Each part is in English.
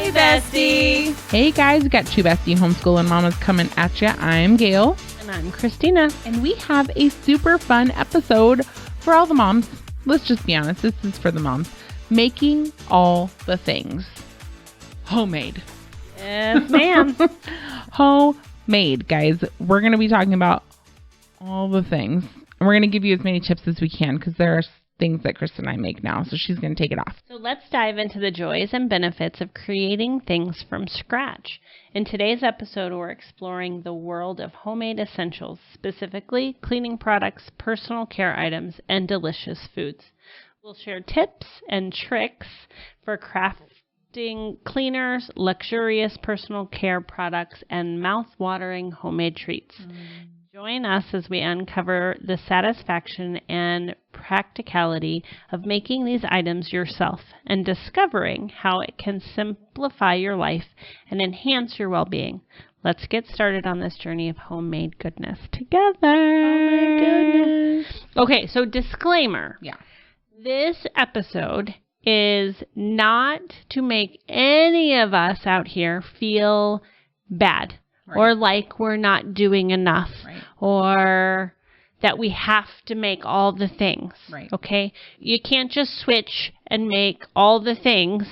Hey, bestie. Hey, guys. We got two bestie homeschooling mamas coming at you. I'm Gail. And I'm Christina. And we have a super fun episode for all the moms. Let's just be honest. This is for the moms. Making all the things. Homemade. Yes, ma'am. Homemade, guys. We're going to be talking about all the things. And we're going to give you as many tips as we can because there are things that Chris and I make now. So she's going to take it off. So let's dive into the joys and benefits of creating things from scratch. In today's episode, we're exploring the world of homemade essentials, specifically cleaning products, personal care items, and delicious foods. We'll share tips and tricks for crafting cleaners, luxurious personal care products, and mouth-watering homemade treats. Join us as we uncover the satisfaction and practicality of making these items yourself and discovering how it can simplify your life and enhance your well-being. Let's get started on this journey of homemade goodness together. Oh, my goodness. Okay, so disclaimer. Yeah. This episode is not to make any of us out here feel bad. Right. Or like we're not doing enough, right. Or that we have to make all the things, right. Okay? You can't just switch and make all the things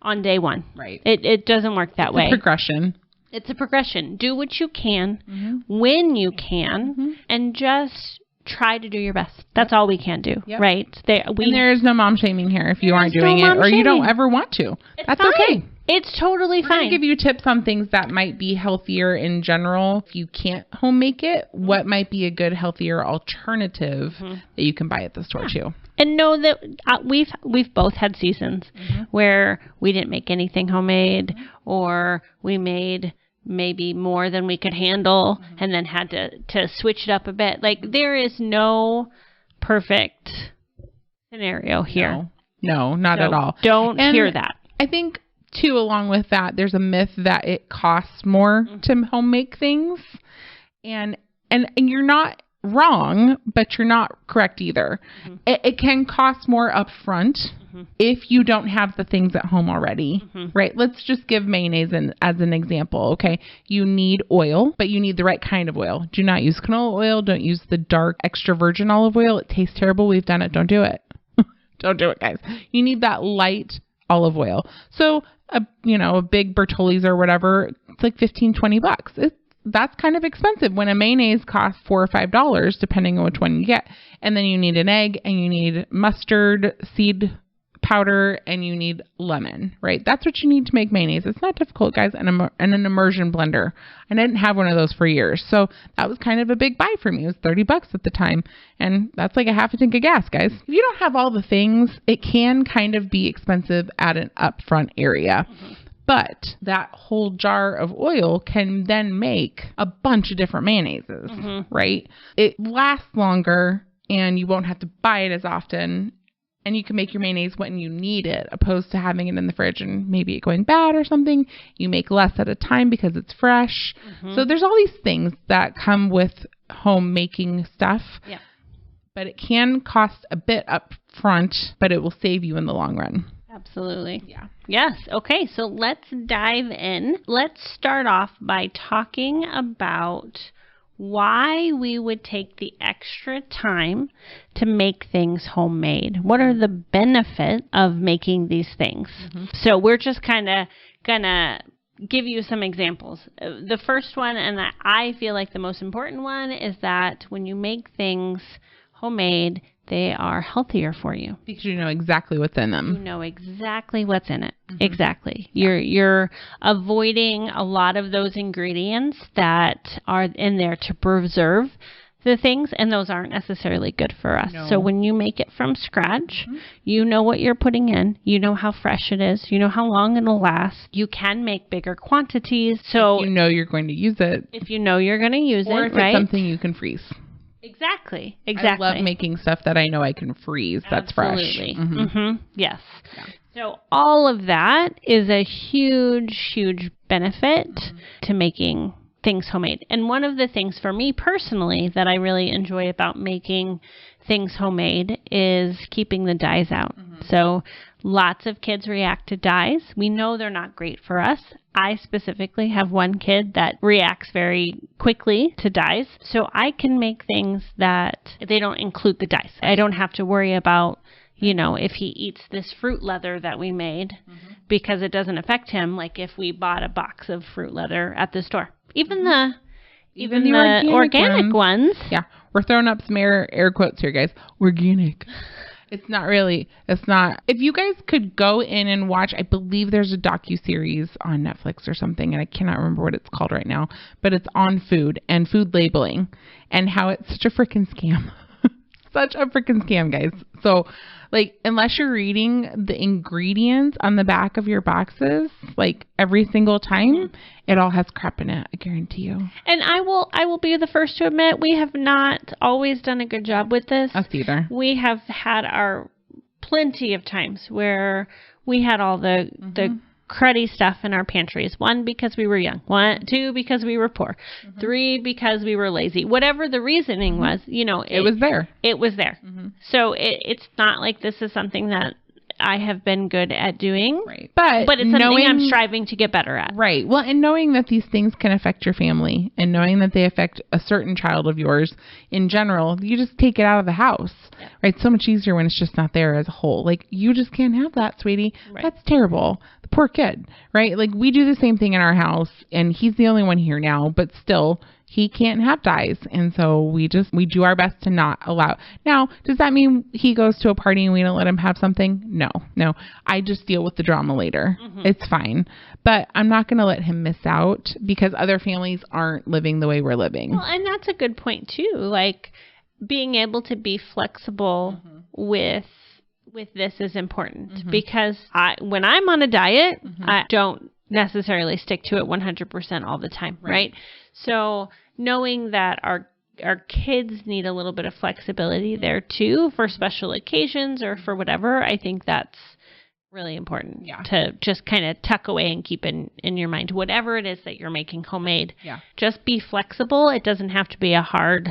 on day one. Right. It doesn't work that way. It's a progression. It's a progression. Do what you can, when you can, and just try to do your best. That's all we can do, right? And there is no mom shaming here if you aren't doing it or you don't ever want to. That's fine. Okay. It's totally fine. We're going to give you tips on things that might be healthier in general. If you can't home make it, what might be a good, healthier alternative that you can buy at the store too. And know that we've both had seasons where we didn't make anything homemade, or we made maybe more than we could handle and then had to switch it up a bit. Like, there is no perfect scenario here. No, not at all. Don't hear that. I think too, along with that, there's a myth that it costs more to home make things. And you're not wrong, but you're not correct either. It can cost more up front if you don't have the things at home already, right? Let's just give mayonnaise as an example, okay? You need oil, but you need the right kind of oil. Do not use canola oil. Don't use the dark extra virgin olive oil. It tastes terrible. We've done it. Don't do it. Don't do it, guys. You need that light olive oil. So, a big Bertolli's or whatever, it's like $15-$20. That's kind of expensive when a mayonnaise costs $4 or $5, depending on which one you get. And then you need an egg, and you need mustard seed powder, and you need lemon, right? That's what you need to make mayonnaise. It's not difficult, guys. And an immersion blender. I didn't have one of those for years. So that was kind of a big buy for me. It was $30 at the time. And that's like a half a tank of gas, guys. If you don't have all the things, it can kind of be expensive at an upfront area. But that whole jar of oil can then make a bunch of different mayonnaises, right? It lasts longer and you won't have to buy it as often. And you can make your mayonnaise when you need it, opposed to having it in the fridge and maybe it going bad or something. You make less at a time because it's fresh. So there's all these things that come with home making stuff. Yeah. But it can cost a bit up front, but it will save you in the long run. Absolutely. Yeah. Yes. Okay. So let's dive in. Let's start off by talking about why we would take the extra time to make things homemade. What are the benefits of making these things? So we're just kind of gonna give you some examples. The first one, and I feel like the most important one, is that when you make things homemade, they are healthier for you. Because you know exactly what's in them. You know exactly what's in it. Exactly. You're avoiding a lot of those ingredients that are in there to preserve the things, and those aren't necessarily good for us. No. So when you make it from scratch, you know what you're putting in. You know how fresh it is. You know how long it'll last. You can make bigger quantities. So if you know you're going to use it. If you know you're going to use it, or if it's something you can freeze. Exactly. I love making stuff that I know I can freeze. That's Absolutely. fresh. Yes. Yeah. So all of that is a huge, huge benefit to making things homemade. And one of the things for me personally that I really enjoy about making things homemade is keeping the dyes out. So lots of kids react to dyes. We know they're not great for us. I specifically have one kid that reacts very quickly to dyes. So I can make things that they don't include the dyes. I don't have to worry about, if he eats this fruit leather that we made because it doesn't affect him, like if we bought a box of fruit leather at the store. Even the organic ones. Yeah. We're throwing up some air quotes here, guys. Organic. It's not. If you guys could go in and watch, I believe there's a docuseries on Netflix or something, and I cannot remember what it's called right now, but it's on food and food labeling and how it's such a freaking scam. Such a freaking scam, guys. So, unless you're reading the ingredients on the back of your boxes, every single time, it all has crap in it. I guarantee you. And I will be the first to admit we have not always done a good job with this. Us either. We have had our plenty of times where we had all the cruddy stuff in our pantries. 1, because we were young. 2, because we were poor. 3, because we were lazy. Whatever the reasoning was, it was there. It was there. So it's not like this is something that I have been good at doing. Right. But it's something I'm striving to get better at. Right. Well, and knowing that these things can affect your family and knowing that they affect a certain child of yours in general, you just take it out of the house. Yeah. Right. So much easier when it's just not there as a whole. You just can't have that, sweetie. Right. That's terrible. The poor kid. Right. We do the same thing in our house, and he's the only one here now, but still, he can't have dyes. And so we do our best to not allow. Now, does that mean he goes to a party and we don't let him have something? No. I just deal with the drama later. It's fine. But I'm not going to let him miss out because other families aren't living the way we're living. Well, and that's a good point too. Being able to be flexible with this is important because when I'm on a diet, I don't necessarily stick to it 100% all the time, right? So knowing that our kids need a little bit of flexibility there too for special occasions or for whatever, I think that's really important to just kind of tuck away and keep in your mind. Whatever it is that you're making homemade, just be flexible. It doesn't have to be a hard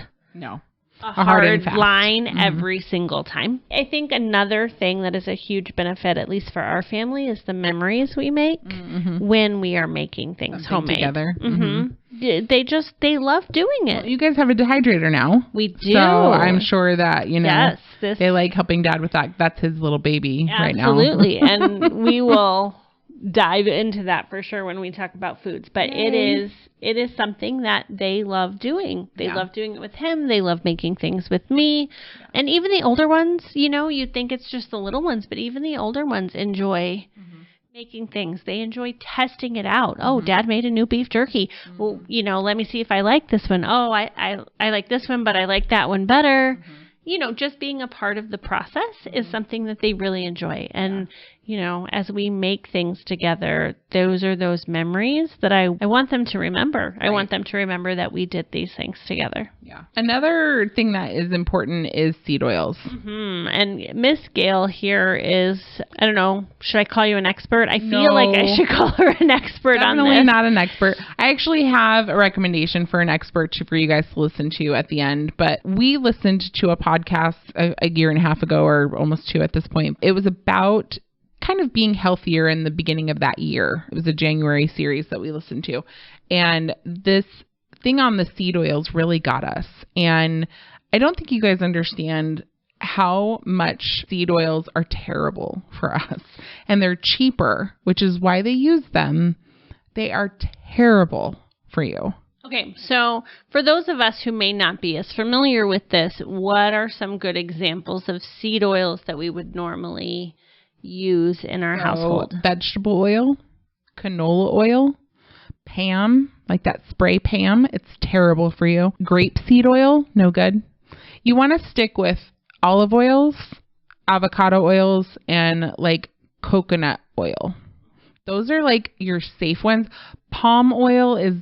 line every single time. I think another thing that is a huge benefit, at least for our family, is the memories we make when we are making things homemade together. They love doing it. Well, you guys have a dehydrator now. We do. So I'm sure that they like helping Dad with that. That's his little baby right now. Absolutely. And we will dive into that for sure when we talk about foods, but it is something that they love doing. They love doing it with him. They love making things with me. And even the older ones, you'd think it's just the little ones, but even the older ones enjoy making things. They enjoy testing it out. Oh, Dad made a new beef jerky. Well, let me see if I like this one. Oh, I like this one, but I like that one better. Just being a part of the process is something that they really enjoy. And, as we make things together, those are those memories that I want them to remember. Right. I want them to remember that we did these things together. Yeah. Another thing that is important is seed oils. And Miss Gail here is, I don't know, should I call you an expert? I feel like I should call her an expert on this. Definitely not an expert. I actually have a recommendation for an expert for you guys to listen to at the end. But we listened to a podcast a year and a half ago, or almost 2 at this point. It was about kind of being healthier in the beginning of that year. It was a January series that we listened to. And this thing on the seed oils really got us. And I don't think you guys understand how much seed oils are terrible for us. And they're cheaper, which is why they use them. They are terrible for you. Okay, so for those of us who may not be as familiar with this, what are some good examples of seed oils that we would normally use in our household? Vegetable oil, canola oil, Pam, like that spray Pam. It's terrible for you. Grapeseed oil, no good. You want to stick with olive oils, avocado oils, and coconut oil. Those are your safe ones. Palm oil is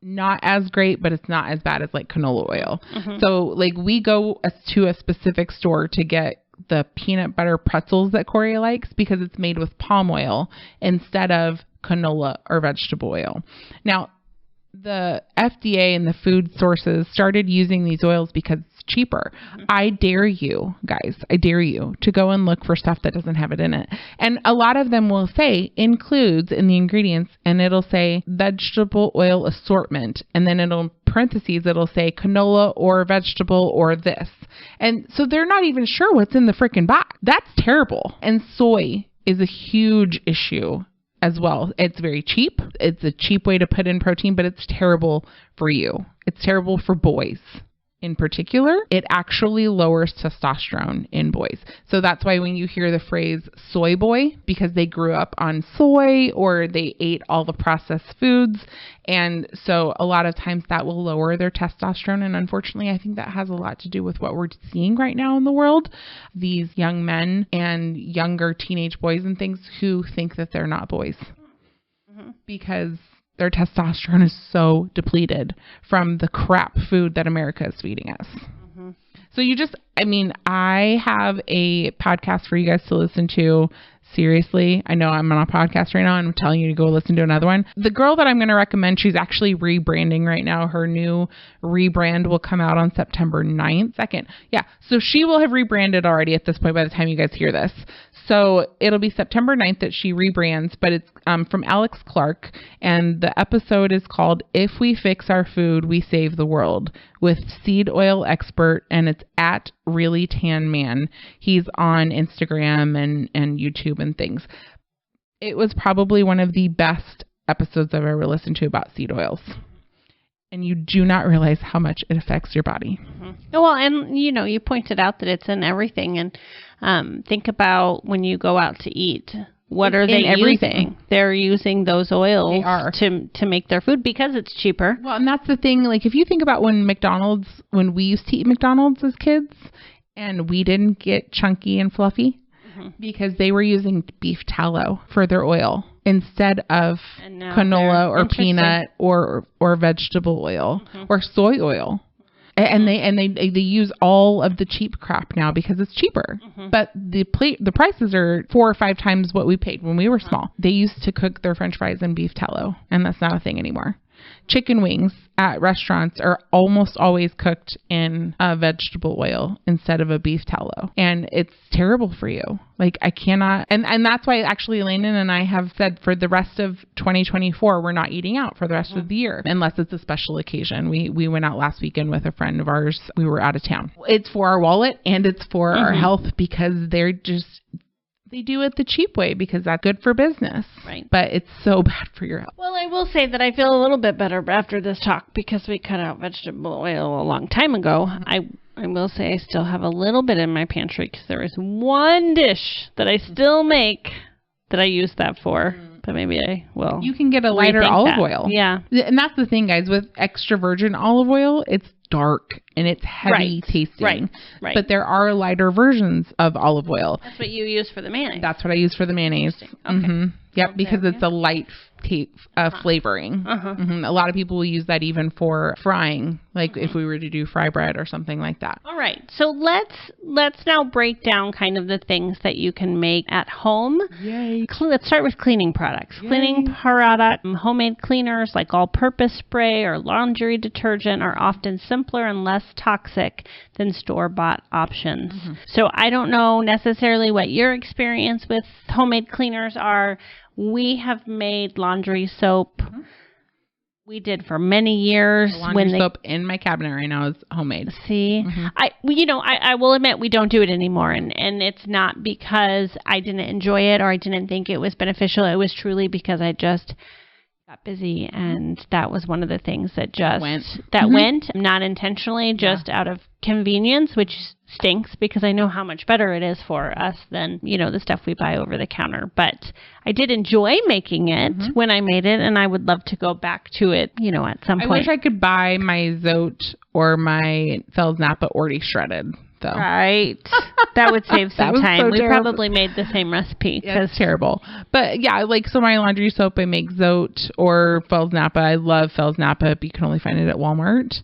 not as great, but it's not as bad as canola oil. So we go to a specific store to get the peanut butter pretzels that Corey likes because it's made with palm oil instead of canola or vegetable oil. Now, the FDA and the food sources started using these oils because it's cheaper. I dare you, guys, to go and look for stuff that doesn't have it in it. And a lot of them will say includes in the ingredients, and it'll say vegetable oil assortment. And then it'll parentheses, it'll say canola or vegetable or this. And so they're not even sure what's in the freaking box. That's terrible. And soy is a huge issue as well. It's very cheap. It's a cheap way to put in protein, but it's terrible for you. It's terrible for boys. In particular, it actually lowers testosterone in boys. So that's why when you hear the phrase soy boy, because they grew up on soy or they ate all the processed foods. And so a lot of times that will lower their testosterone. And unfortunately, I think that has a lot to do with what we're seeing right now in the world. These young men and younger teenage boys and things who think that they're not boys because their testosterone is so depleted from the crap food that America is feeding us. So I have a podcast for you guys to listen to. Seriously, I know I'm on a podcast right now and I'm telling you to go listen to another one. The girl that I'm going to recommend, she's actually rebranding right now. Her new rebrand will come out on September 2nd. Yeah, so she will have rebranded already at this point by the time you guys hear this. So it'll be September 9th that she rebrands, but it's from Alex Clark. And the episode is called If We Fix Our Food, We Save the World with seed oil expert. And it's at Really Tan Man. He's on Instagram and YouTube and things. It was probably one of the best episodes I've ever listened to about seed oils. And you do not realize how much it affects your body. Well, and you pointed out that it's in everything. And think about when you go out to eat. What are they using? They're using those oils to make their food because it's cheaper. Well, and that's the thing. Like, if you think about when we used to eat McDonald's as kids and we didn't get chunky and fluffy because they were using beef tallow for their oil instead of canola or peanut or vegetable oil or soy oil. And they use all of the cheap crap now because it's cheaper. But the prices are 4 or 5 times what we paid when we were small. They used to cook their French fries in beef tallow, and that's not a thing anymore. Chicken wings at restaurants are almost always cooked in a vegetable oil instead of a beef tallow. And it's terrible for you. Like, I cannot. And that's why actually Landon and I have said for the rest of 2024, we're not eating out for the rest of the year, unless it's a special occasion. We went out last weekend with a friend of ours. We were out of town. It's for our wallet and it's for our health because they do it the cheap way because that's good for business. Right. But it's so bad for your health. Well, I will say that I feel a little bit better after this talk because we cut out vegetable oil a long time ago. I will say I still have a little bit in my pantry because there is one dish that I still make that I use that for. But maybe I will. You can get a lighter olive oil. Yeah. And that's the thing, guys. With extra virgin olive oil, it's dark and it's heavy tasting. Right. But there are lighter versions of olive oil. That's what you use for the mayonnaise. That's what I use for the mayonnaise. Okay. Yep, because it's a light flavoring. A lot of people will use that even for frying, like if we were to do fry bread or something like that. All right. So let's now break down kind of the things that you can make at home. Yay. Let's start with cleaning products. Yay. Cleaning product, homemade cleaners like all-purpose spray or laundry detergent are often simpler and less toxic than store-bought options. So I don't know necessarily what your experience with homemade cleaners are. We have made laundry soap. We did for many years. The laundry soap in my cabinet right now is homemade. See, I will admit we don't do it anymore, and it's not because I didn't enjoy it or I didn't think it was beneficial. It was truly because I just got busy, and that was one of the things that just went not intentionally, just out of convenience, which stinks because I know how much better it is for us than the stuff we buy over the counter. But I did enjoy making it when I made it, and I would love to go back to it at some point. I wish I could buy my Zote or my Fells Napa already shredded though. Right. That would save some time. So we terrible. Probably made the same recipe. Yeah, it's terrible. But yeah, so my laundry soap, I make Zote or Fells Napa. I love Fells Napa, but you can only find it at Walmart.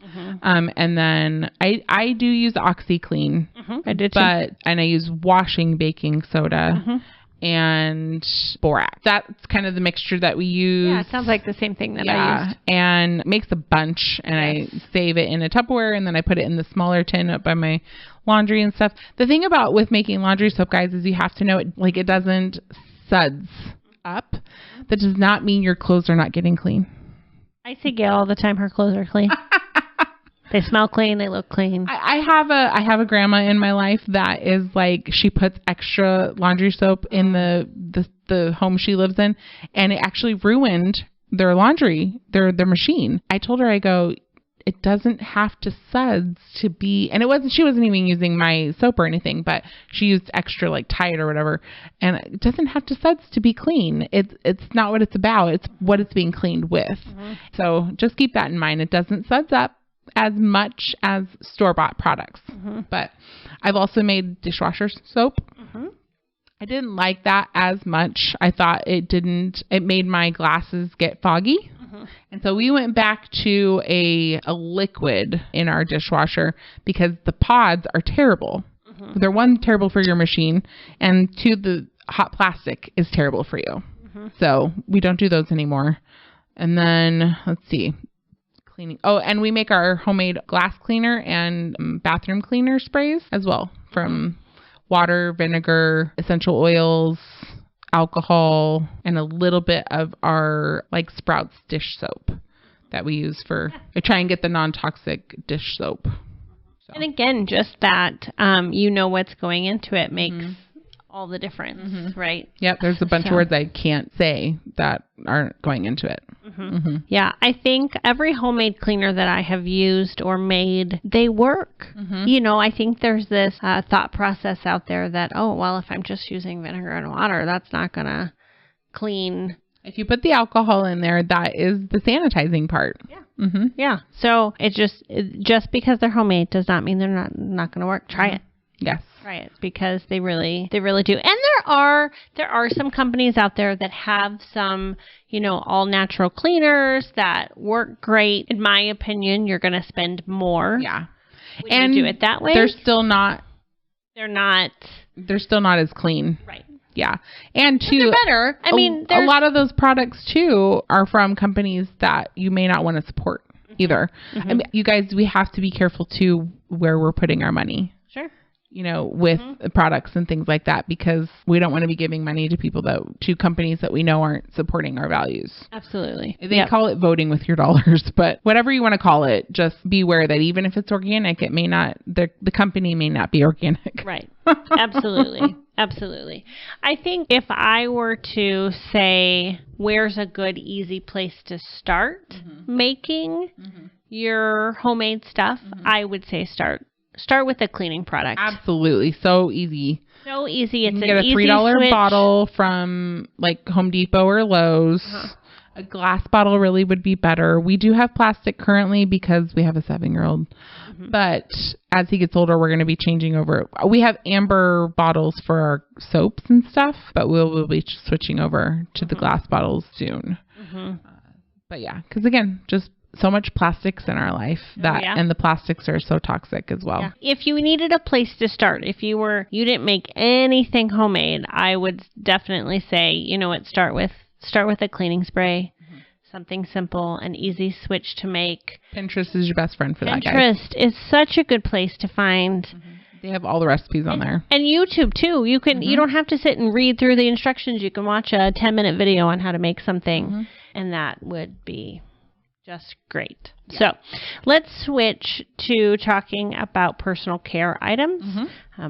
And then I do use OxyClean. I did too. And I use washing baking soda. and borax. That's kind of the mixture that we use. Yeah, it sounds like the same thing that I used. And it makes a bunch, and I save it in a Tupperware, and then I put it in the smaller tin up by my laundry and stuff. The thing about with making laundry soap, guys, is you have to know it doesn't suds up. That does not mean your clothes are not getting clean. I see Gail all the time. Her clothes are clean. They smell clean. They look clean. I have a grandma in my life that is like, she puts extra laundry soap in the home she lives in, and it actually ruined their laundry, their machine. I told her, I go, it doesn't have to suds to be, and she wasn't even using my soap or anything, but she used extra like Tide or whatever, and it doesn't have to suds to be clean. It's not what it's about. It's what it's being cleaned with. So just keep that in mind. It doesn't suds up as much as store-bought products. But I've also made dishwasher soap. I didn't like that as much. I thought it made my glasses get foggy. And so we went back to a liquid in our dishwasher because the pods are terrible. They're, one, terrible for your machine, and two, the hot plastic is terrible for you. So we don't do those anymore. And then let's see. Cleaning. Oh, and we make our homemade glass cleaner and bathroom cleaner sprays as well, from water, vinegar, essential oils, alcohol, and a little bit of our like Sprouts dish soap that we use I try and get the non-toxic dish soap. So. And again, just that, what's going into it makes all the difference, right? Yep. There's a bunch of words I can't say that aren't going into it. Yeah. I think every homemade cleaner that I have used or made, they work. I think there's this thought process out there that, oh, well, if I'm just using vinegar and water, that's not going to clean. If you put the alcohol in there, that is the sanitizing part. Yeah. Yeah. So just because they're homemade does not mean they're not going to work. Try it. Yes. Try it, because they really do. And there are some companies out there that have some, all natural cleaners that work great. In my opinion, you're going to spend more. Yeah. When you do it that way. They're still not as clean. Right. Yeah. And too, they're better. I mean, a lot of those products too are from companies that you may not want to support either. I mean, you guys, we have to be careful too where we're putting our money. Sure. With products and things like that, because we don't want to be giving money to companies that we know aren't supporting our values. Absolutely. They call it voting with your dollars, but whatever you want to call it, just be aware that even if it's organic, it may not, the company may not be organic. Right. Absolutely. Absolutely. I think if I were to say, where's a good, easy place to start making your homemade stuff, I would say start with a cleaning product. Absolutely. So easy. So easy. It's you can get a $3 bottle from like Home Depot or Lowe's. A glass bottle really would be better. We do have plastic currently because we have a 7-year-old. But as he gets older, we're going to be changing over. We have amber bottles for our soaps and stuff, but we'll be switching over to the glass bottles soon. But yeah, because again, just so much plastics in our life and the plastics are so toxic as well. Yeah. If you needed a place to start, if you didn't make anything homemade, I would definitely say, start with a cleaning spray, something simple and easy switch to make. Pinterest is your best friend for that, guys. Pinterest is such a good place to find. They have all the recipes on there. And YouTube too. You don't have to sit and read through the instructions. You can watch a 10-minute video on how to make something, and that would be just great. Yeah. So let's switch to talking about personal care items.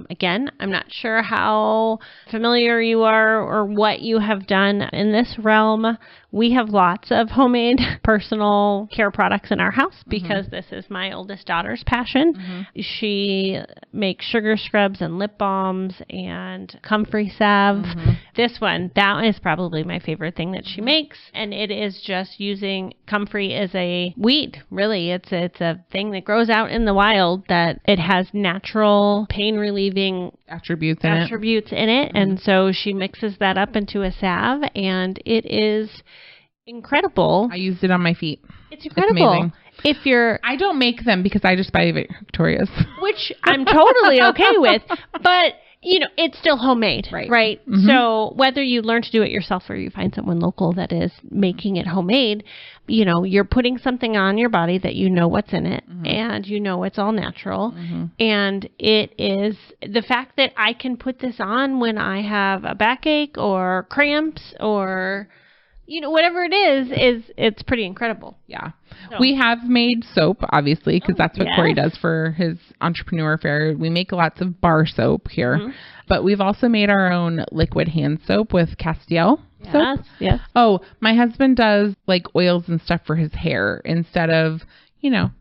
Again, I'm not sure how familiar you are or what you have done in this realm. We have lots of homemade personal care products in our house because this is my oldest daughter's passion. She makes sugar scrubs and lip balms and comfrey salve. That is probably my favorite thing that she makes. And it is just using comfrey as a weed. Really, it's a thing that grows out in the wild that it has natural pain relieving attributes in it. And so she mixes that up into a salve, and it is incredible. I used it on my feet. It's incredible. It's amazing. I don't make them because I just buy Victoria's, which I'm totally okay with, but it's still homemade, right? Mm-hmm. So whether you learn to do it yourself or you find someone local that is making it homemade, you're putting something on your body that what's in it, and it's all natural. And it is the fact that I can put this on when I have a backache or cramps or whatever it is it's pretty incredible. Yeah. So. We have made soap, obviously, because that's what Corey does for his entrepreneur fair. We make lots of bar soap here, but we've also made our own liquid hand soap with Castiel soap. Yes. Oh, my husband does like oils and stuff for his hair instead of,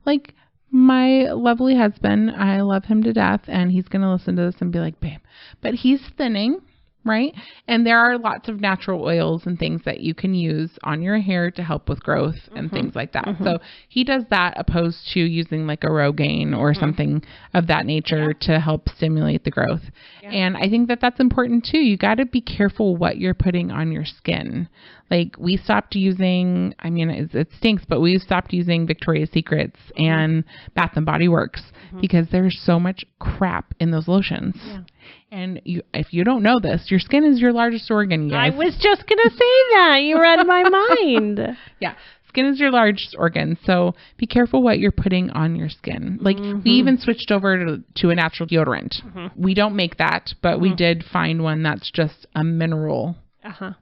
like my lovely husband. I love him to death, and he's going to listen to this and be like, babe, but he's thinning. Right? And there are lots of natural oils and things that you can use on your hair to help with growth and things like that. So he does that opposed to using like a Rogaine or something of that nature to help stimulate the growth. Yeah. And I think that that's important too. You got to be careful what you're putting on your skin. Like we stopped using, it stinks, but we stopped using Victoria's Secrets and Bath and Body Works because there's so much crap in those lotions. Yeah. And if you don't know this, your skin is your largest organ, guys. I was just going to say that. You read my mind. Yeah. Skin is your largest organ. So be careful what you're putting on your skin. Like we even switched over to a natural deodorant. We don't make that, but we did find one that's just a mineral.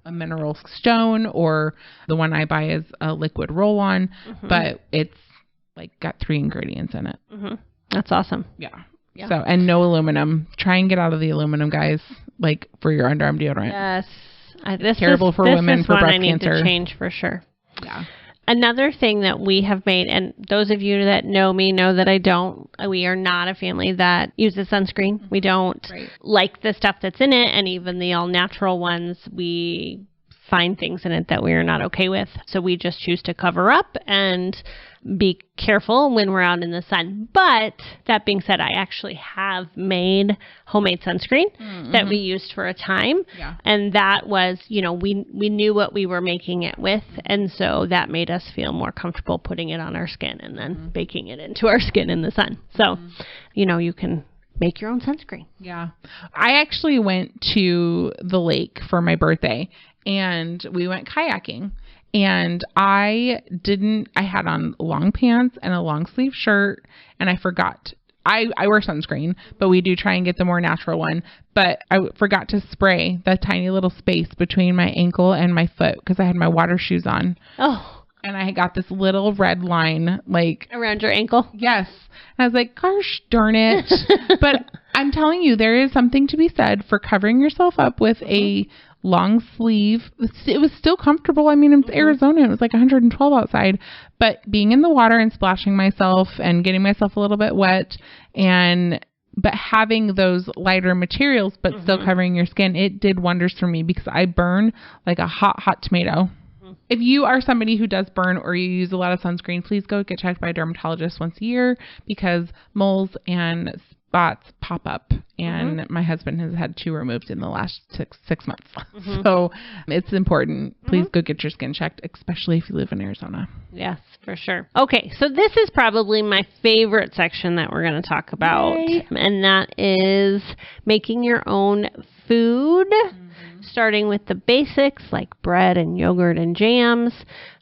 A mineral stone, or the one I buy is a liquid roll-on, but it's like got 3 ingredients in it. That's awesome. Yeah. So, and no aluminum. Try and get out of the aluminum, guys, like for your underarm deodorant. Yes. It's terrible for women for breast cancer. I need to change for sure. Yeah. Another thing that we have made, and those of you that know me know that I don't, we are not a family that uses sunscreen. We don't like the stuff that's in it, and even the all-natural ones, we find things in it that we are not okay with. So we just choose to cover up and be careful when we're out in the sun. But that being said, I actually have made homemade sunscreen that we used for a time. Yeah. And that was, we knew what we were making it with. And so that made us feel more comfortable putting it on our skin and then baking it into our skin in the sun. So, you can make your own sunscreen. Yeah. I actually went to the lake for my birthday and we went kayaking. And I had on long pants and a long sleeve shirt, and I forgot. I wear sunscreen, but we do try and get the more natural one. But I forgot to spray the tiny little space between my ankle and my foot because I had my water shoes on. Oh. And I got this little red line, like... around your ankle? Yes. And I was like, gosh darn it. But I'm telling you, there is something to be said for covering yourself up with a long sleeve. It was still comfortable. It's Arizona. It was like 112 outside. But being in the water and splashing myself and getting myself a little bit wet but having those lighter materials but still covering your skin, it did wonders for me because I burn like a hot tomato. If you are somebody who does burn or you use a lot of sunscreen, please go get checked by a dermatologist once a year because moles and spots pop up. And my husband has had 2 removed in the last six months. So it's important. Please go get your skin checked, especially if you live in Arizona. Yes, for sure. Okay, so this is probably my favorite section that we're going to talk about. Yay. And that is making your own food. Starting with the basics like bread and yogurt and jams.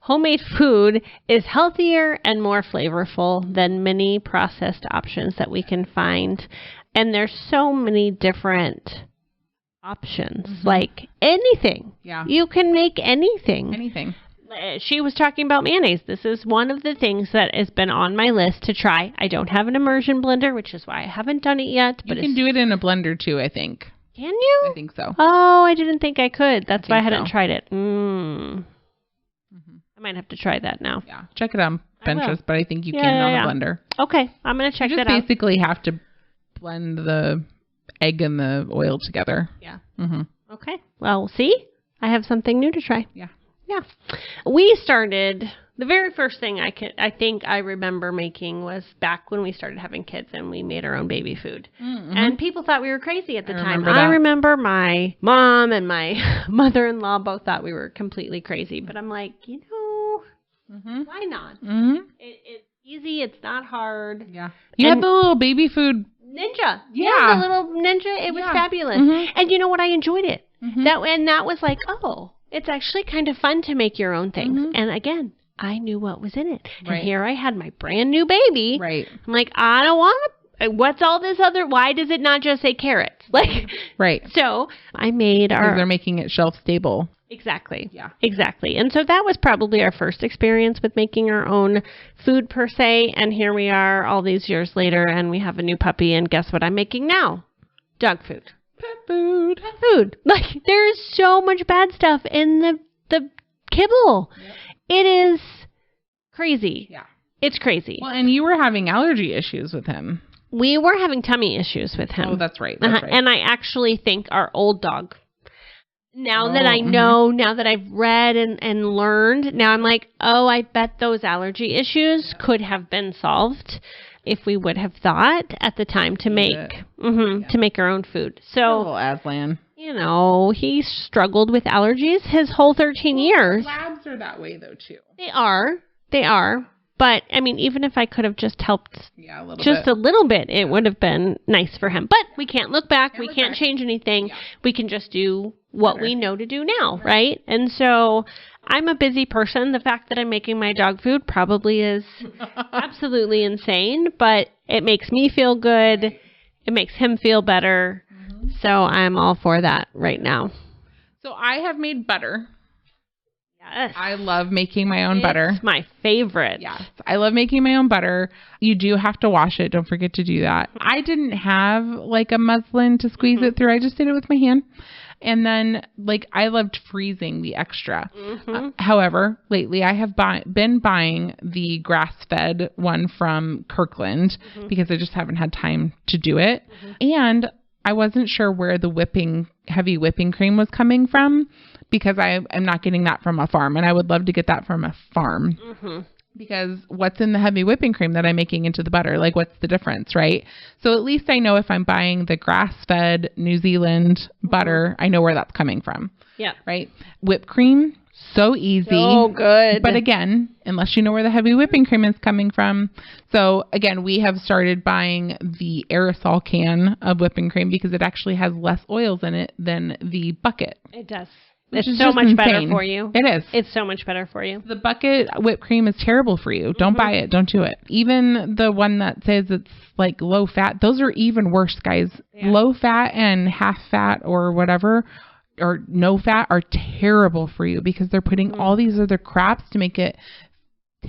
Homemade food is healthier and more flavorful than many processed options that we can find. And there's so many different options, like anything. Yeah. You can make anything. Anything. She was talking about mayonnaise. This is one of the things that has been on my list to try. I don't have an immersion blender, which is why I haven't done it yet. But you can do it in a blender too, I think. Can you? I think so. Oh, I didn't think I could. That's why I hadn't tried it. I might have to try that now. Yeah. Check it on Pinterest, but I think you can on a blender. Okay. I'm going to check that out. You just basically have to blend the egg and the oil together. Yeah. Okay. Well, see? I have something new to try. Yeah. Yeah. We started... The very first thing I think I remember making was back when we started having kids and we made our own baby food. And people thought we were crazy at the time. I remember my mom and my mother-in-law both thought we were completely crazy. But I'm like, why not? It's easy. It's not hard. Yeah. You had the little baby food Ninja. Yeah. The little ninja. It was fabulous. And you know what? I enjoyed it. That was like, oh, it's actually kind of fun to make your own things. And again, I knew what was in it. And here I had my brand new baby. Right. I'm like, I don't want to. What's all this other? Why does it not just say carrots? Like, right. So I made because they're making it shelf stable. Exactly. Yeah. Exactly. And so that was probably our first experience with making our own food per se. And here we are all these years later, and we have a new puppy. And guess what I'm making now? Dog food. Pet food. Pet food. Like, there is so much bad stuff in the kibble. Yep. It is crazy. Yeah. It's crazy. Well, and you were having allergy issues with him. We were having tummy issues with him. Oh, that's right. That's right. And I actually think our old dog, now that I know, now that I've read and learned, now I'm like, oh, I bet those allergy issues could have been solved if we would have thought at the time to make to make our own food. So, little Aslan. You know, he struggled with allergies his whole 13 years. Labs are that way, though, too. They are. But, I mean, even if I could have just helped a little bit, it would have been nice for him. But we can't look back. We can't change anything. Yeah. We can just do what we know to do now, right? And so I'm a busy person. The fact that I'm making my dog food probably is absolutely insane, but it makes me feel good. It makes him feel better. So I'm all for that right now. So I have made butter. Yes. I love making my own butter. It's my favorite. Yes. I love making my own butter. You do have to wash it. Don't forget to do that. I didn't have like a muslin to squeeze it through. I just did it with my hand. And then I loved freezing the extra. However, lately I have been buying the grass-fed one from Kirkland because I just haven't had time to do it. And I wasn't sure where the heavy whipping cream was coming from, because I'm not getting that from a farm, and I would love to get that from a farm. Because what's in the heavy whipping cream that I'm making into the butter? Like, what's the difference, right? So at least I know if I'm buying the grass-fed New Zealand butter, I know where that's coming from. Yeah. Right? Whipped cream, so easy. So good. But again, unless you know where the heavy whipping cream is coming from. So again, we have started buying the aerosol can of whipping cream because it actually has less oils in it than the bucket. It does. It's so much better for you. It is. It's so much better for you. The bucket whipped cream is terrible for you. Don't buy it. Don't do it. Even the one that says it's like low fat, those are even worse, guys. Yeah. Low fat and half fat or whatever, or no fat, are terrible for you because they're putting all these other craps to make it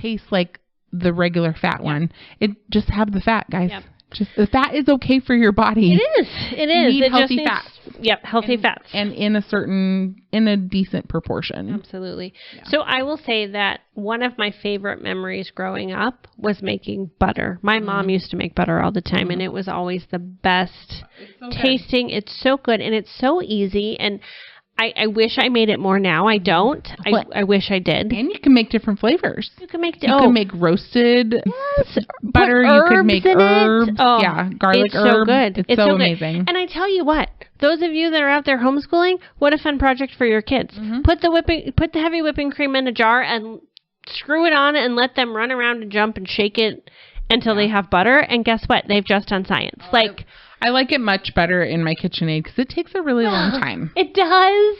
taste like the regular fat one. It just have the fat, guys. Yep. Just the fat is okay for your body. It is. You need healthy fats. Yep, healthy fats. And in a decent proportion. Absolutely. Yeah. So I will say that one of my favorite memories growing up was making butter. My mom used to make butter all the time, and it was always the best tasting. Good. It's so good, and it's so easy, and I wish I made it more now. I don't. I wish I did. And you can make different flavors. You can make can make roasted butter. You can make herbs. Oh, garlic herb. It's so good. It's so amazing. And I tell you what, those of you that are out there homeschooling, what a fun project for your kids. Put the heavy whipping cream in a jar and screw it on and let them run around and jump and shake it until they have butter. And guess what? They've just done science. I like it much better in my KitchenAid because it takes a really long time. It does.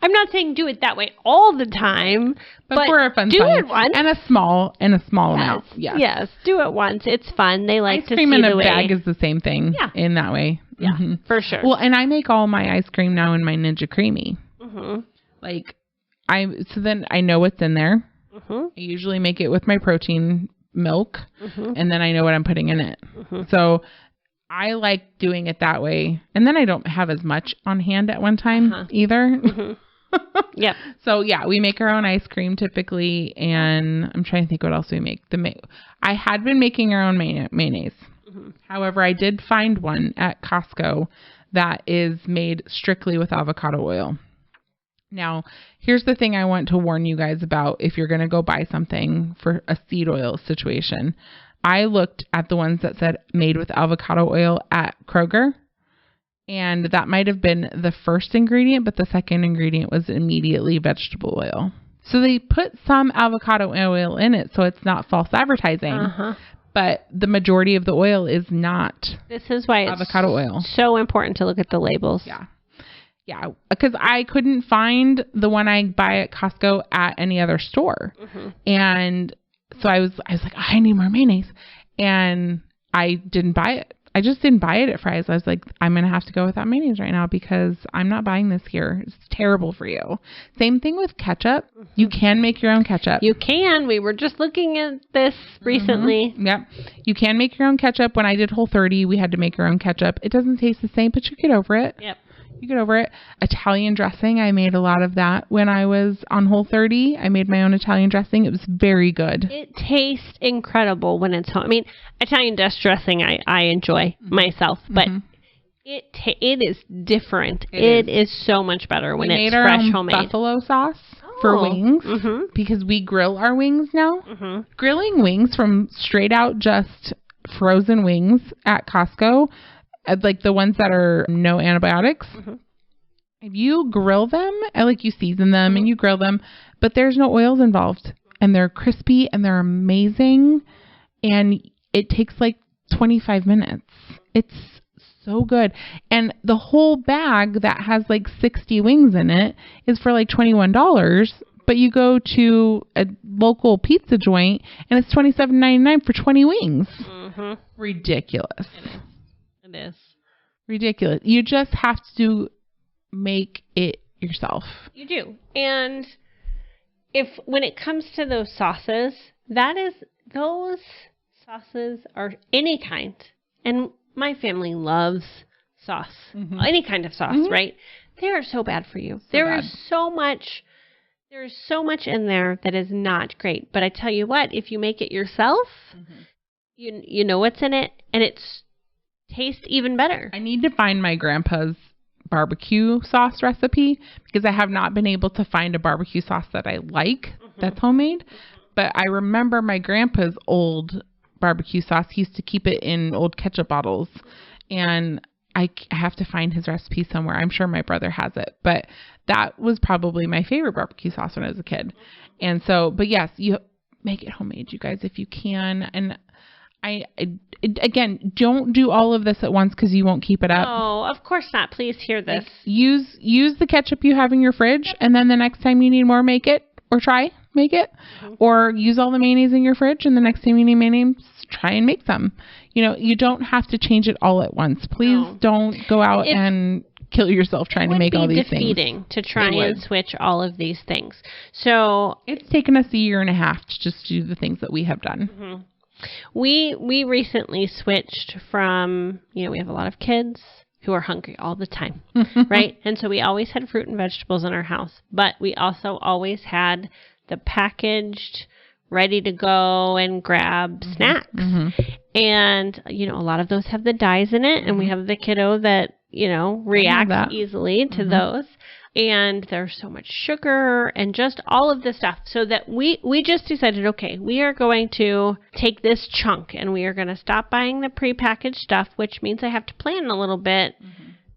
I'm not saying do it that way all the time, but for a fun do time. It once. And a small amount. Yes, do it once. It's fun. They like ice to cream see in the a way. bag is the same thing in that way. Yeah, for sure. Well, and I make all my ice cream now in my Ninja Creamy. So then I know what's in there. I usually make it with my protein milk, and then I know what I'm putting in it. So I like doing it that way. And then I don't have as much on hand at one time either. Yep. So yeah, we make our own ice cream typically. And I'm trying to think what else we make. I had been making our own mayonnaise. However, I did find one at Costco that is made strictly with avocado oil. Now, here's the thing I want to warn you guys about if you're going to go buy something for a seed oil situation. I looked at the ones that said made with avocado oil at Kroger, and that might have been the first ingredient, but the second ingredient was immediately vegetable oil. So they put some avocado oil in it, so it's not false advertising. but the majority of the oil is not This is why it's avocado oil. so important to look at the labels. Yeah. Yeah. Because I couldn't find the one I buy at Costco at any other store. And so I was like, I need more mayonnaise. And I didn't buy it. I just didn't buy it at Fry's. I was like, I'm going to have to go without mayonnaise right now because I'm not buying this here. It's terrible for you. Same thing with ketchup. You can make your own ketchup. You can. We were just looking at this recently. Yep. You can make your own ketchup. When I did Whole30, we had to make our own ketchup. It doesn't taste the same, but you get over it. Yep. You get over it. Italian dressing. I made a lot of that when I was on Whole30. I made my own Italian dressing. It was very good. It tastes incredible when it's home. I mean, Italian dressing I enjoy myself, but it is different. It is so much better when it's fresh, homemade. Buffalo sauce for wings because we grill our wings now. Grilling wings from straight out just frozen wings at Costco, like the ones that are no antibiotics. If you grill them, like you season them and you grill them, but there's no oils involved, and they're crispy and they're amazing, and it takes like 25 minutes. It's so good. And the whole bag that has like 60 wings in it is for like $21, but you go to a local pizza joint and it's $27.99 for 20 wings. Ridiculous. It is. Ridiculous. You just have to make it yourself. You do. And when it comes to those sauces, those sauces are any kind. And my family loves sauce. Any kind of sauce, right? They are so bad for you. There's so much in there that is not great. But I tell you what, if you make it yourself, you know what's in it, and it's tastes even better. I need to find my grandpa's barbecue sauce recipe because I have not been able to find a barbecue sauce that I like that's homemade. But I remember my grandpa's old barbecue sauce. He used to keep it in old ketchup bottles, and I have to find his recipe somewhere. I'm sure my brother has it, but that was probably my favorite barbecue sauce when I was a kid. And so, but yes, you make it homemade, you guys, if you can. And again, don't do all of this at once because you won't keep it up. No, of course not. Please hear this. Like, use the ketchup you have in your fridge, and then the next time you need more, make it or make it, or use all the mayonnaise in your fridge, and the next time you need mayonnaise, try and make some. You know, you don't have to change it all at once. Please don't go out and kill yourself trying to make all these things. It would be defeating to try and switch all of these things. So it's taken us a year and a half to just do the things that we have done. We recently switched from, we have a lot of kids who are hungry all the time, right? And so we always had fruit and vegetables in our house, but we also always had the packaged, ready to go and grab snacks. And, a lot of those have the dyes in it, and we have the kiddo that, reacts easily to those. And there's so much sugar and just all of this stuff. So that we just decided, okay, we are going to take this chunk and we are going to stop buying the prepackaged stuff, which means I have to plan a little bit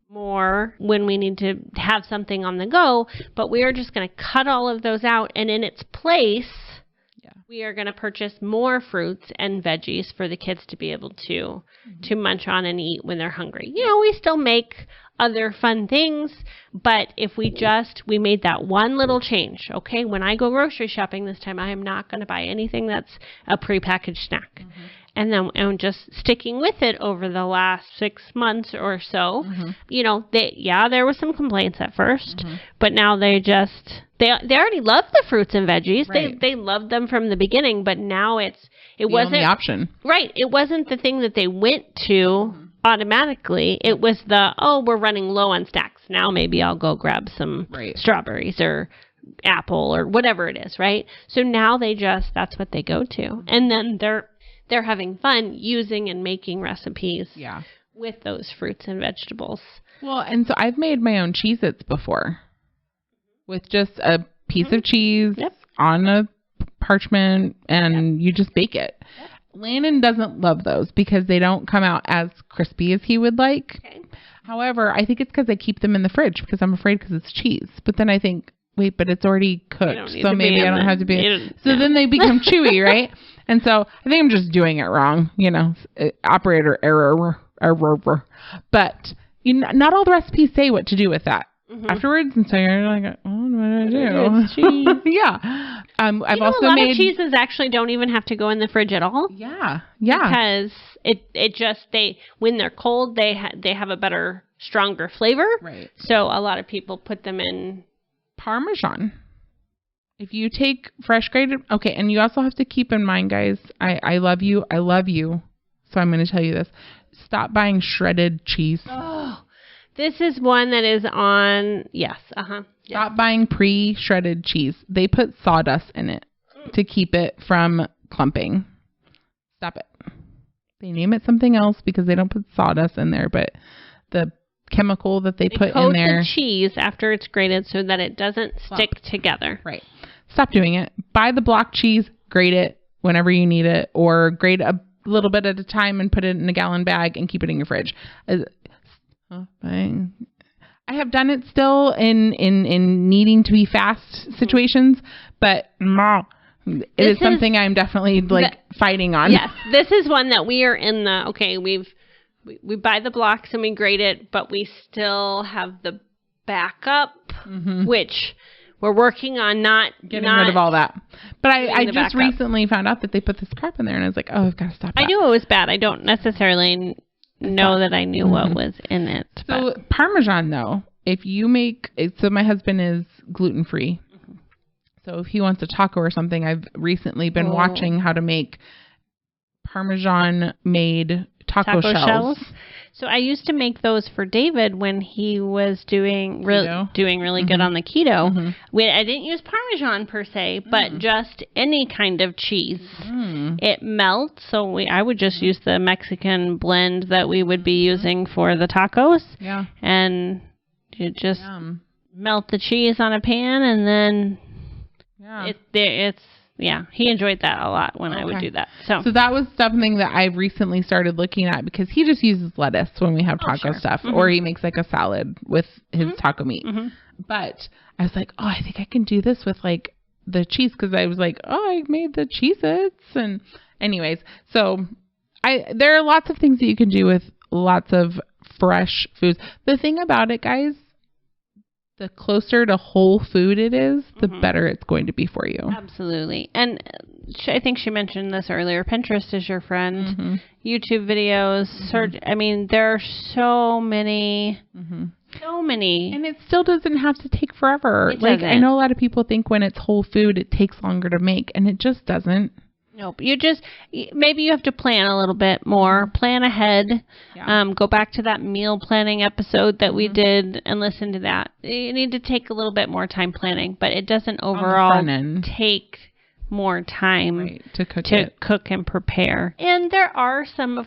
more when we need to have something on the go. But we are just going to cut all of those out. And in its place, we are going to purchase more fruits and veggies for the kids to be able to munch on and eat when they're hungry. We still make other fun things, but if we made that one little change, okay, when I go grocery shopping this time, I am not going to buy anything that's a prepackaged snack. And then I'm just sticking with it over the last 6 months or so. There was some complaints at first, but now they already love the fruits and veggies. Right. They loved them from the beginning, but now it wasn't the option. Right. It wasn't the thing that they went to automatically. It was we're running low on snacks. Now maybe I'll go grab some strawberries or apple or whatever it is, right? So now that's what they go to. And then they're having fun using and making recipes with those fruits and vegetables. Well, and so I've made my own Cheez-Its before with just a piece of cheese on a parchment, and you just bake it. Landon doesn't love those because they don't come out as crispy as he would like. Okay. However, I think it's because I keep them in the fridge because I'm afraid because it's cheese. But then I think, wait, but it's already cooked, so maybe I don't have to be. So no. then they become chewy, right? And so I think I'm just doing it wrong, operator error. But not all the recipes say what to do with that. Afterwards, and so you're like, oh, what do I do? It's cheese. Yeah. I've also a lot made of cheeses actually don't even have to go in the fridge at all. Yeah. Because it just when they're cold they have a better, stronger flavor. Right. So a lot of people put them in Parmesan. If you take fresh grated, okay, and you also have to keep in mind, guys, I love you. So I'm going to tell you this. Stop buying shredded cheese. Oh. This is one that is on, yes, Stop buying pre-shredded cheese. They put sawdust in it to keep it from clumping. Stop it. They name it something else because they don't put sawdust in there, but the chemical that they put in there. The cheese after it's grated so that it doesn't stick together. Right. Stop doing it. Buy the block cheese, grate it whenever you need it, or grate a little bit at a time and put it in a gallon bag and keep it in your fridge. I have done it still in needing to be fast situations, but it is something I'm definitely fighting on. Yes, this is one that we are in we buy the blocks and we grate it, but we still have the backup, which we're working on not getting rid of all that. But I just recently found out that they put this crap in there, and I was like, oh, I've got to stop that. I knew it was bad. I don't necessarily know that I knew what was in it. So Parmesan, though, if you make it, so my husband is gluten-free. So if he wants a taco or something, I've recently been watching how to make Parmesan made taco shells. So I used to make those for David when he was doing really good on the keto. I didn't use Parmesan per se, but just any kind of cheese. It melts, so I would just use the Mexican blend that we would be using for the tacos. Yeah. And you just melt the cheese on a pan, and then he enjoyed that a lot when I would do that. So that was something that I recently started looking at because he just uses lettuce when we have taco stuff, or he makes like a salad with his taco meat. But I was like, oh, I think I can do this with like the cheese, because I was like, oh, I made the Cheez-Its. And anyways, so there are lots of things that you can do with lots of fresh foods. The thing about it, guys, the closer to whole food it is, the better it's going to be for you. Absolutely. And I think she mentioned this earlier. Pinterest is your friend. YouTube videos. Search. I mean, there are so many. So many. And it still doesn't have to take forever. I know a lot of people think when it's whole food, it takes longer to make, and it just doesn't. Nope. Maybe you have to plan a little bit more. Plan ahead. Yeah. Go back to that meal planning episode that we did and listen to that. You need to take a little bit more time planning, but it doesn't overall take more time to cook and prepare. And there are some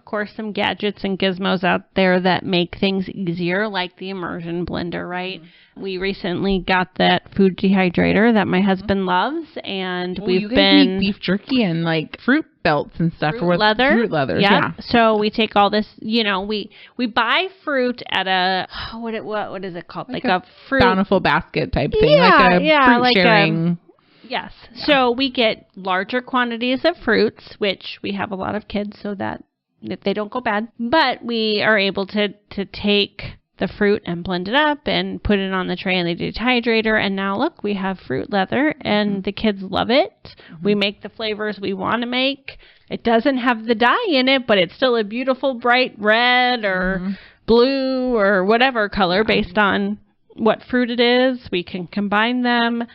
gadgets and gizmos out there that make things easier, like the immersion blender, right? We recently got that food dehydrator that my husband loves, and we've been make beef jerky and like fruit belts and stuff. Fruit leathers. Yeah. So we take all this, we buy fruit at a what is it called? Like a fruit bountiful basket type thing, like a fruit sharing. Yes. Yeah. So we get larger quantities of fruits, which we have a lot of kids, so that they don't go bad. But we are able to take the fruit and blend it up and put it on the tray in the dehydrator. And now look, we have fruit leather, and the kids love it. We make the flavors we want to make. It doesn't have the dye in it, but it's still a beautiful bright red or blue or whatever color based on what fruit it is. We can combine them.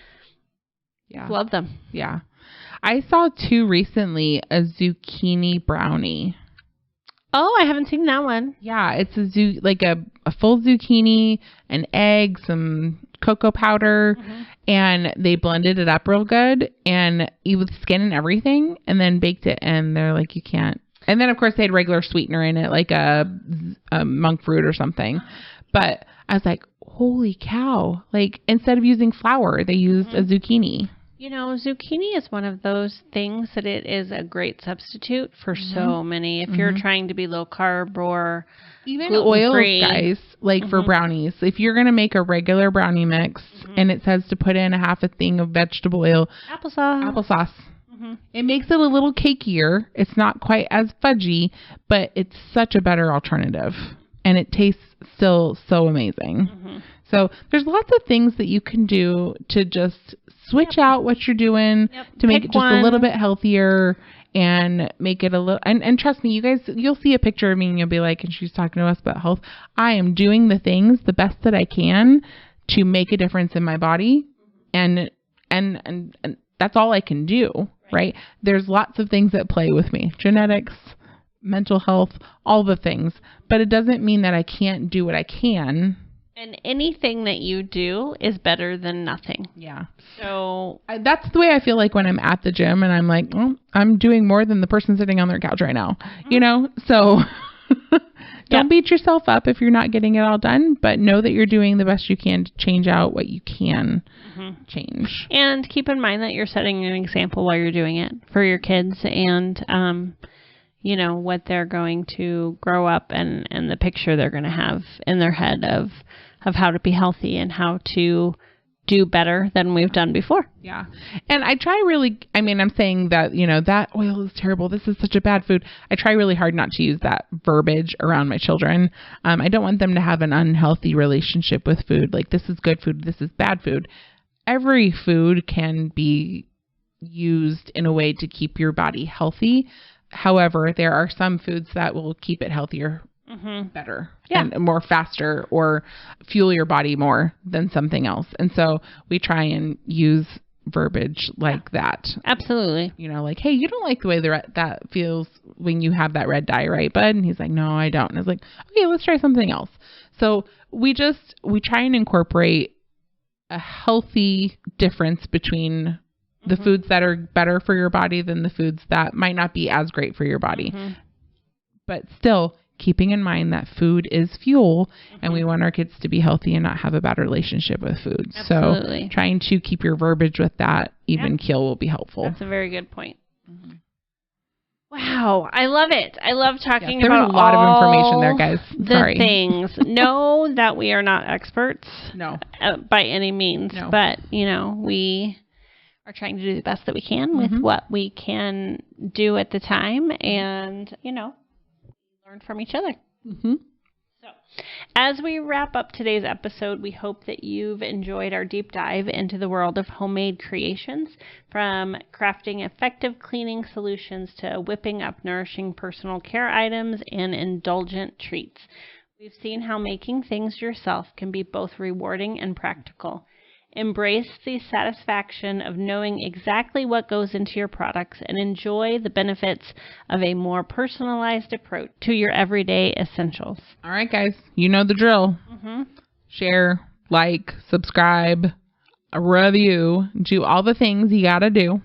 Yeah. Love them. Yeah. I saw two recently, a zucchini brownie. Oh, I haven't seen that one. Yeah, it's a full zucchini, an egg, some cocoa powder, and they blended it up real good, and with skin and everything, and then baked it, and they're like, you can't. And then, of course, they had regular sweetener in it, like a monk fruit or something. But I was like, holy cow. Like, instead of using flour, they used a zucchini. Zucchini is one of those things that it is a great substitute for so many. If you're trying to be low carb or even oils, guys, like for brownies. If you're going to make a regular brownie mix and it says to put in a half a thing of vegetable oil, applesauce. It makes it a little cakier. It's not quite as fudgy, but it's such a better alternative. And it tastes still so amazing. So there's lots of things that you can do to just switch out what you're doing to make it just a little bit healthier and make it a little, and trust me, you guys, you'll see a picture of me and you'll be like, and she's talking to us about health. I am doing the things the best that I can to make a difference in my body. And that's all I can do, right? There's lots of things that play with me, genetics, mental health, all the things, but it doesn't mean that I can't do what I can. And anything that you do is better than nothing. Yeah. So that's the way I feel like when I'm at the gym and I'm like, oh, I'm doing more than the person sitting on their couch right now, So don't beat yourself up if you're not getting it all done, but know that you're doing the best you can to change out what you can change. And keep in mind that you're setting an example while you're doing it for your kids and, what they're going to grow up and the picture they're going to have in their head of how to be healthy and how to do better than we've done before. Yeah. And I try really, I'm saying that, that oil is terrible. This is such a bad food. I try really hard not to use that verbiage around my children. I don't want them to have an unhealthy relationship with food. Like, this is good food, this is bad food. Every food can be used in a way to keep your body healthy. However, there are some foods that will keep it healthier better and more faster or fuel your body more than something else. And so we try and use verbiage like that. Absolutely. Like, hey, you don't like the way that feels when you have that red dye, right, bud? And he's like, no, I don't. And I was like, okay, let's try something else. So we try and incorporate a healthy difference between the foods that are better for your body than the foods that might not be as great for your body. But still keeping in mind that food is fuel and we want our kids to be healthy and not have a bad relationship with food. Absolutely. So trying to keep your verbiage with that even keel will be helpful. That's a very good point. Wow. I love it. I love talking there about was a lot of information there, guys. Sorry. The things. Know that we are not experts. No. By any means. No. But, we are trying to do the best that we can with what we can do at the time and, learn from each other. So, as we wrap up today's episode, we hope that you've enjoyed our deep dive into the world of homemade creations, from crafting effective cleaning solutions to whipping up nourishing personal care items and indulgent treats. We've seen how making things yourself can be both rewarding and practical. Embrace the satisfaction of knowing exactly what goes into your products and enjoy the benefits of a more personalized approach to your everyday essentials. All right, guys, you know the drill. Share, like, subscribe, review, do all the things you got to do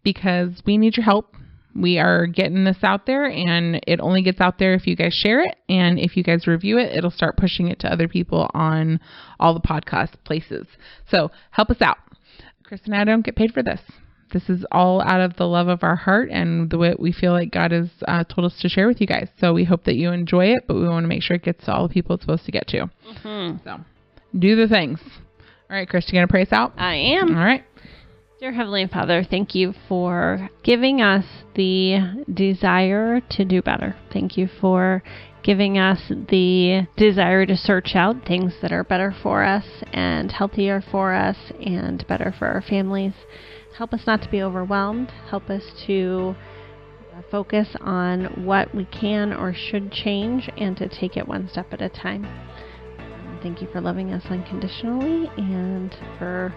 because we need your help. We are getting this out there, and it only gets out there if you guys share it. And if you guys review it, it'll start pushing it to other people on all the podcast places. So help us out. Chris and I don't get paid for this. This is all out of the love of our heart and the way we feel like God has told us to share with you guys. So we hope that you enjoy it, but we want to make sure it gets to all the people it's supposed to get to. So do the things. All right, Chris, you going to pray us out? I am. All right. Dear Heavenly Father, thank you for giving us the desire to do better. Thank you for giving us the desire to search out things that are better for us and healthier for us and better for our families. Help us not to be overwhelmed. Help us to focus on what we can or should change and to take it one step at a time. Thank you for loving us unconditionally and for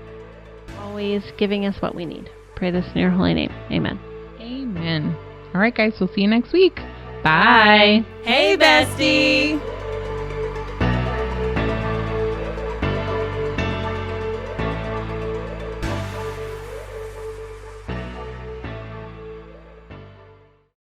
always giving us what we need. Pray this in your holy name. Amen. Amen. All right, guys. We'll see you next week. Bye. Hey, bestie.